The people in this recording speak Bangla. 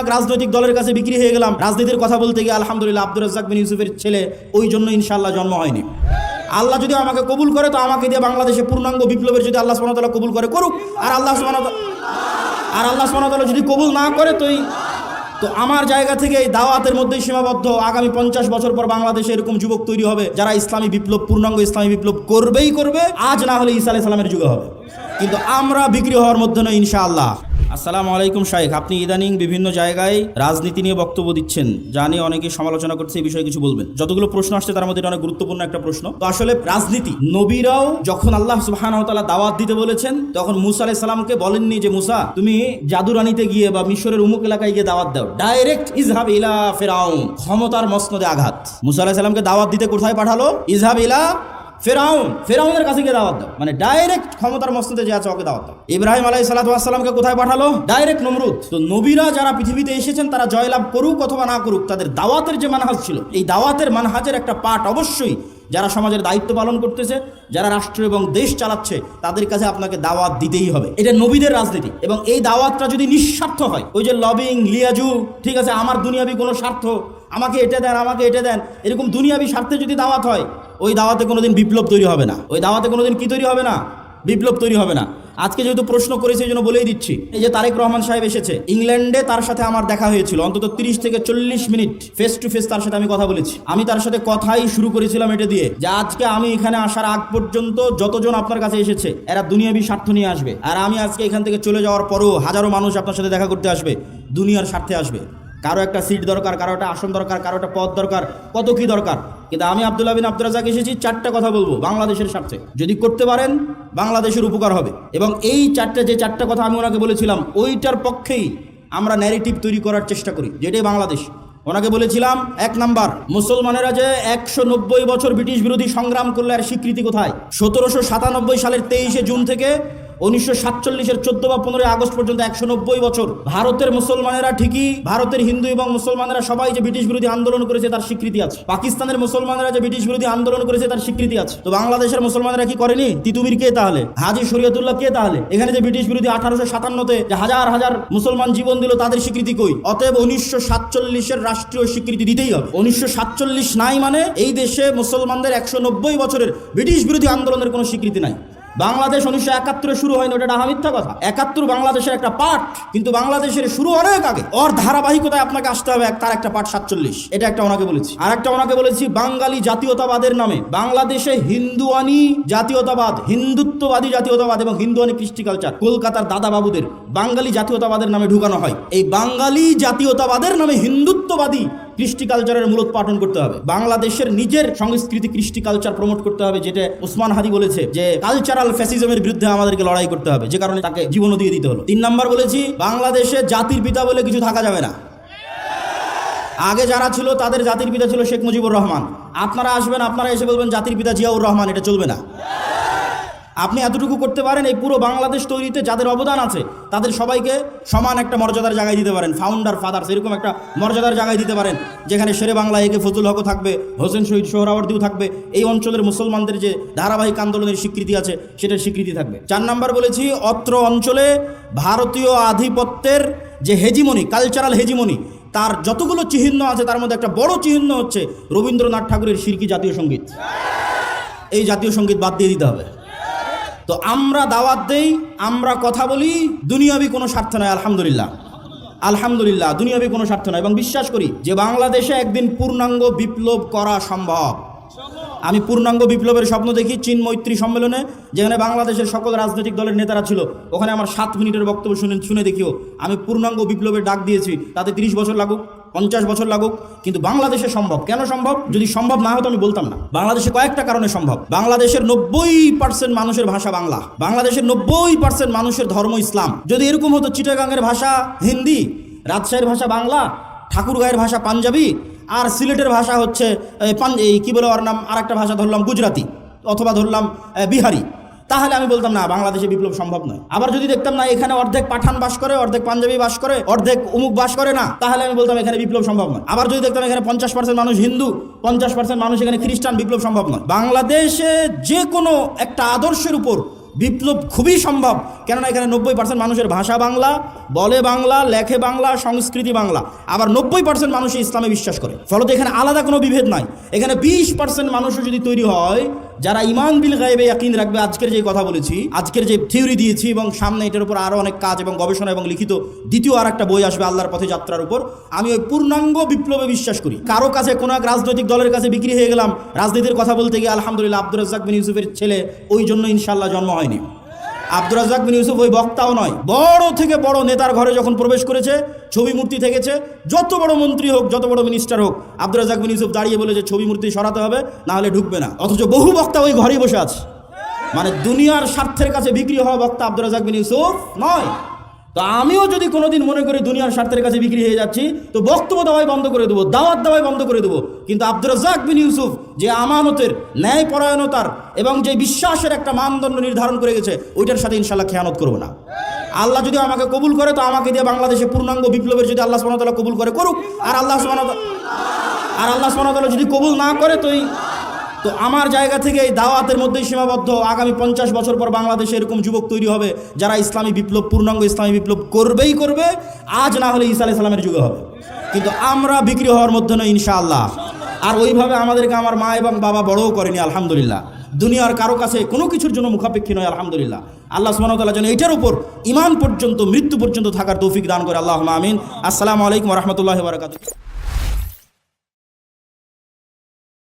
ভাগ রাজনৈতিক দলের কাছে বিক্রি হয়ে গেলাম। রাজনীতির কথা বলতে গিয়ে আলহামদুলিল্লাহ আব্দুর রাজ্জাক বিন ইউসুফের ছেলে, ওই জন্য ইনশাআল্লাহ জন্ম হয়নি। আল্লাহ যদি আমাকে কবুল করে তো আমাকে দিয়ে বাংলাদেশে পূর্ণাঙ্গ বিপ্লবের যদি আল্লাহ সুবহানাহু ওয়া তাআলা কবুল করে করুক, আর আল্লাহ সুবহানাহু ওয়া তাআলা যদি কবুল না করে তো আমার জায়গা থেকে এই দাওয়াতের মধ্যেই সীমাবদ্ধ। আগামী 50 বছর পর বাংলাদেশে এরকম যুবক তৈরি হবে যারা ইসলামী বিপ্লব, পূর্ণাঙ্গ ইসলামী বিপ্লব করবেই করবে, আজ না হলে ঈসা আলাইহিস সালামের যুগে হবে। কিন্তু আমরা বিক্রি হওয়ার মধ্যে নয় ইনশাআল্লাহ। আসসালামু আলাইকুম শাইখ, আপনি ইদানিং বিভিন্ন জায়গায় রাজনীতি নিয়ে বক্তব্য দিচ্ছেন, যা নিয়ে অনেকে সমালোচনা করছে, এই বিষয়ে কিছু বলবেন? যতগুলো প্রশ্ন আসছে তার মধ্যে এটা অনেক গুরুত্বপূর্ণ একটা প্রশ্ন। তো আসলে রাজনীতি, নবীরাও যখন আল্লাহ সুবহানাহু ওয়া তাআলা দাওয়াত দিতে বলেছেন তখন মুসা আলাইহিস সালামকে বলেননি যে মুসা তুমি জাদুরানিতে গিয়ে বা মিশরের উমুক এলাকায় গিয়ে দাওয়াত দাও, ডাইরেক্ট ইযহাব ইলা ফিরাউন, ক্ষমতার মসনদে আঘাত। মুসা আলাইহিস সালামকে দাওয়াত দিতে কোথায় পাঠালো? ইযহাব ইলা ফেরাউনের কাছে গিয়ে দাওয়াত দাও, মানে ডাইরেক্ট ক্ষমতার মসনদে যে আছে ওকে দাওয়াত দাও। ইব্রাহিম আলাইহিস সালাতু ওয়াস সালামকে কোথায় পাঠালো? ডাইরেক্ট নমরুদ। তো নবীরা যারা পৃথিবীতে এসেছেন তারা জয়লাভ করুক অথবা না করুক, তাদের দাওয়াতের যে মানহাজ ছিল, এই দাওয়াতের মানহাজের একটা পার্ট অবশ্যই যারা সমাজের দায়িত্ব পালন করতেছে, যারা রাষ্ট্র এবং দেশ চালাচ্ছে, তাদের কাছে আপনাকে দাওয়াত দিতেই হবে। এটা নবীদের রাজনীতি। এবং এই দাওয়াতটা যদি নিঃস্বার্থ হয়, ওই যে লবিং, লিয়াজু, ঠিক আছে, আমার দুনিয়াবি কোনো স্বার্থ, আমাকে এটা দেন, আমাকে এটা দেন, এরকম দুনিয়াবি স্বার্থে যদি দাওয়াত হয়, ওই দাওয়াতে কোনোদিন বিপ্লব তৈরি হবে না। ওই দাওয়াতে কোনোদিন কি তৈরি হবে না? বিপ্লব তৈরি হবে না। আজকে যেহেতু প্রশ্ন করেছে এই জন্য বলেই দিচ্ছি, এই যে তারেক রহমান সাহেব এসেছে ইংল্যান্ডে, তার সাথে আমার দেখা হয়েছিল অন্তত 30 থেকে 40 মিনিট ফেস টু ফেস তার সাথে আমি কথা বলেছি। আমি তার সাথে কথাই শুরু করেছিলাম এটা দিয়ে যে আজকে আমি এখানে আসার আগ পর্যন্ত যতজন আপনার কাছে এসেছে এরা দুনিয়াবি স্বার্থ নিয়ে আসবে, আর আমি আজকে এখান থেকে চলে যাওয়ার পরও হাজারো মানুষ আপনার সাথে দেখা করতে আসবে, দুনিয়ার স্বার্থে আসবে। কারো একটা সিট দরকার, কারো একটা আসন দরকার, কারো একটা পদ দরকার, কত কি দরকার। কিন্তু আমি আব্দুল্লাহ বিন আব্দুর রাজ্জাক এসেছি 4টা কথা বলবো বাংলাদেশের স্বার্থে, যদি করতে পারেন বাংলাদেশের উপকার হবে। এবং এই যে চারটা কথা আমি ওনাকে বলেছিলাম, ওইটার পক্ষেই আমরা ন্যারেটিভ তৈরি করার চেষ্টা করি, যেটাই বাংলাদেশ। ওনাকে বলেছিলাম 1 নাম্বার, মুসলমানেরা যে 190 বছর ব্রিটিশ বিরোধী সংগ্রাম করলে আর স্বীকৃতি কোথায়? 1797 সালের 23শে জুন থেকে 1947-এর 14 বা 15 আগস্ট পর্যন্ত 190 বছর ভারতের মুসলমানেরা, ঠিকই ভারতের হিন্দু এবং মুসলমানেরা সবাই যে ব্রিটিশ বিরোধী আন্দোলন করেছে তার স্বীকৃতি আছে। পাকিস্তানের মুসলমানেরা যে ব্রিটিশ বিরোধী আন্দোলন করেছে তার স্বীকৃতি আছে। তো বাংলাদেশের মুসলমানেরা কি করেনি? তিতুমির কে তাহলে? হাজী শরীয়তুল্লাহ কে তাহলে? এখানে যে ব্রিটিশ বিরোধী 1857-তে যে হাজার হাজার মুসলমান জীবন দিল, তাদের স্বীকৃতি কই? অতএব 1947-এর রাষ্ট্রীয় স্বীকৃতি দিতেই হবে। 1947 নাই মানে এই দেশে মুসলমানদের 190 বছরের ব্রিটিশ বিরোধী আন্দোলনের কোনো স্বীকৃতি নাই। বাংলাদেশ 1971-এ শুরু হয়নি, ওটা মিথ্যা কথা। 71 বাংলাদেশের একটা পার্ট, কিন্তু বাংলাদেশের শুরু অনেক আগে। ওর ধারাবাহিকতায় আপনাকে আসতে হবে, তার একটা পার্ট 47, এটা একটা ওনাকে বলেছি। আর একটা ওনাকে বলেছি বাঙালি জাতীয়তাবাদের নামে বাংলাদেশে হিন্দুয়ানি জাতীয়তাবাদ, হিন্দুত্ববাদী জাতীয়তাবাদ এবং হিন্দুয়ানি কৃষ্টি কালচার কলকাতার দাদা বাবুদের বাঙালি জাতীয়তাবাদের নামে ঢুকানো হয়। এই বাঙালি জাতীয়তাবাদের নামে হিন্দুত্ববাদী কৃষ্টি কালচারের মূলোৎপাটন করতে হবে। বাংলাদেশের নিজের সংস্কৃতি কৃষ্টি কালচার প্রমোট করতে হবে, যেটা ওসমান হাদি বলেছে যে কালচারাল ফ্যাসিজমের বিরুদ্ধে আমাদেরকে লড়াই করতে হবে, যে কারণে তাকে জীবনও দিয়ে দিতে হলো। 3 নাম্বার বলেছি বাংলাদেশে জাতির পিতা বলে কিছু থাকা যাবে না। আগে যারা ছিল তাদের জাতির পিতা ছিল শেখ মুজিবুর রহমান। আপনারা আসবেন, আপনারা এসে বলবেন জাতির পিতা জিয়াউর রহমান, এটা চলবে না। আপনি এতটুকু করতে পারেন, এই পুরো বাংলাদেশ তৈরিতে যাদের অবদান আছে তাদের সবাইকে সমান একটা মর্যাদার জায়গায় দিতে পারেন। ফাউন্ডার ফাদার্স এরকম একটা মর্যাদার জায়গায় দিতে পারেন, যেখানে শেরে বাংলা একে ফজলুল হকও থাকবে, হোসেন শহীদ সোহরাওয়ার্দীও থাকবে। এই অঞ্চলের মুসলমানদের যে ধারাবাহিক আন্দোলনের স্বীকৃতি আছে সেটার স্বীকৃতি থাকবে। 4 নাম্বার বলেছি অত্র অঞ্চলে ভারতীয় আধিপত্যের যে হেজিমনি, কালচারাল হেজিমনি, তার যতগুলো চিহ্ন আছে তার মধ্যে একটা বড় চিহ্ন হচ্ছে রবীন্দ্রনাথ ঠাকুরের শিরকি জাতীয় সঙ্গীত। এই জাতীয় সঙ্গীত বাদ দিয়ে দিতে হবে। তো আমরা দাওয়াত দেই, আমরা কথা বলি, দুনিয়াবি কোনো স্বার্থ নয়। আলহামদুলিল্লাহ দুনিয়াবি কোনো স্বার্থ নয়, এবং বিশ্বাস করি যে বাংলাদেশে একদিন পূর্ণাঙ্গ বিপ্লব করা সম্ভব। আমি পূর্ণাঙ্গ বিপ্লবের স্বপ্ন দেখি চীন মৈত্রী সম্মেলনে, যেখানে বাংলাদেশের সকল রাজনৈতিক দলের নেতারা ছিল। ওখানে আমার 7 মিনিটের বক্তব্য শুনে দেখিও আমি পূর্ণাঙ্গ বিপ্লবের ডাক দিয়েছি। তাতে 30 বছর লাগুক, 50 বছর লাগুক, কিন্তু বাংলাদেশে সম্ভব। কেন সম্ভব? যদি সম্ভব না হতো আমি বলতাম না। বাংলাদেশে কয়েকটা কারণে সম্ভব। বাংলাদেশের 90% মানুষের ভাষা বাংলা, বাংলাদেশের 90% মানুষের ধর্ম ইসলাম। যদি এরকম হতো চিটাগাংয়ের ভাষা হিন্দি, রাজশাহীর ভাষা বাংলা, ঠাকুরগাঁয়ের ভাষা পাঞ্জাবি, আর সিলেটের ভাষা হচ্ছে কি বলে ওর নাম, আর একটা ভাষা ধরলাম গুজরাতি অথবা ধরলাম বিহারি, তাহলে আমি বলতাম না বাংলাদেশে বিপ্লব সম্ভব নয়। আবার যদি দেখতাম না এখানে অর্ধেক পাঠান বাস করে, অর্ধেক পাঞ্জাবি বাস করে, অর্ধেক অমুক বাস করে না, তাহলে আমি বলতাম এখানে বিপ্লব সম্ভব নয়। আবার যদি দেখতাম এখানে 50% মানুষ হিন্দু, 50% মানুষ এখানে খ্রিস্টান, বিপ্লব সম্ভব নয়। বাংলাদেশে যে কোনো একটা আদর্শের উপর বিপ্লব খুবই সম্ভব, কেননা এখানে 90% মানুষের ভাষা বাংলা, বলে বাংলা, লেখে বাংলা, সংস্কৃতি বাংলা, আবার 90% মানুষই ইসলামে বিশ্বাস করে। ফলত এখানে আলাদা কোনো বিভেদ নাই। এখানে 20% মানুষও যদি তৈরি হয় যারা ঈমান বিল গায়বে ইয়াকিন রাখবে, আজকের যে কথা বলেছি, আজকের যে থিওরি দিয়েছি, এবং সামনে এটার উপর আরও অনেক কাজ এবং গবেষণা এবং লিখিত দ্বিতীয় আর একটা বই আসবে আল্লাহর পথে যাত্রার উপর, আমি ওই পূর্ণাঙ্গ বিপ্লবে বিশ্বাস করি। কারো কাছে কোনো এক রাজনৈতিক দলের কাছে বিক্রি হয়ে গেলাম রাজনীতির কথা বলতে গিয়ে, আলহামদুলিল্লাহ আব্দুর রাজ্জাক বিন ইউসুফের ছেলে, ওই জন্য ইনশাআল্লাহ জন্ম হয়নি। আব্দুর রাজ্জাক বিন ইউসুফ ওই বক্তাও নয়, বড় থেকে বড় নেতার ঘরে যখন প্রবেশ করেছে ছবি মূর্তি থেকেছে, যত বড় মন্ত্রী হোক, যত বড় মিনিস্টার হোক, আব্দুর রাজ্জাক বিন ইউসুফ দাঁড়িয়ে বলে যে ছবি মূর্তি সরাতে হবে, না হলে ঢুকবে না। অথচ বহু বক্তা ওই ঘরেই বসে আছে। মানে দুনিয়ার স্বার্থের কাছে বিক্রি হওয়া বক্তা আব্দুর রাজ্জাক বিন ইউসুফ নয়। তো আমিও যদি কোনোদিন মনে করি দুনিয়ার স্বার্থের কাছে বিক্রি হয়ে যাচ্ছি, তো বক্তব্য দেওয়াই বন্ধ করে দেবো, দাওয়াত দেওয়াই বন্ধ করে দেবো। কিন্তু আব্দুর রাজ্জাক বিন ইউসুফ যে আমানতের, ন্যায়পরায়ণতার এবং যে বিশ্বাসের একটা মানদণ্ড নির্ধারণ করে গেছে, ওইটার সাথে ইনশাল্লাহ খেয়ানত করবো না। আল্লাহ যদি আমাকে কবুল করে, তো আমাকে দিয়ে বাংলাদেশে পূর্ণাঙ্গ বিপ্লবের যদি আল্লাহ সুবহানাহু ওয়া তাআলা কবুল করে করুক। আর আল্লাহ সুবহানাহু ওয়া তাআলা যদি কবুল না করে, তো আমার জায়গা থেকে এই দাওয়াতের মধ্যেই সীমাবদ্ধ। আগামী 50 বছর পর বাংলাদেশে এরকম যুবক তৈরি হবে যারা ইসলামী বিপ্লব, পূর্ণাঙ্গ ইসলামী বিপ্লব করবেই করবে, আজ না হলে ঈসা আলাইহিস সালামের যুগে হবে। কিন্তু আমরা বিক্রি হওয়ার মধ্যে নই ইনশাআল্লাহ। আর ওইভাবে আমাদেরকে আমার মা এবং বাবা বড়ও করেনি, আলহামদুলিল্লাহ। দুনিয়ার কারো কাছে কোনো কিছুর জন্য মুখাপেক্ষী নয়, আলহামদুলিল্লাহ। আল্লাহ সুবহানাহু ওয়া তাআলা যেন এটার উপর ঈমান পর্যন্ত, মৃত্যু পর্যন্ত থাকার তৌফিক দান করে, আল্লাহুম্মা আমিন। আসসালামু আলাইকুম ওয়া রাহমাতুল্লাহি ওয়া বারাকাতুহু।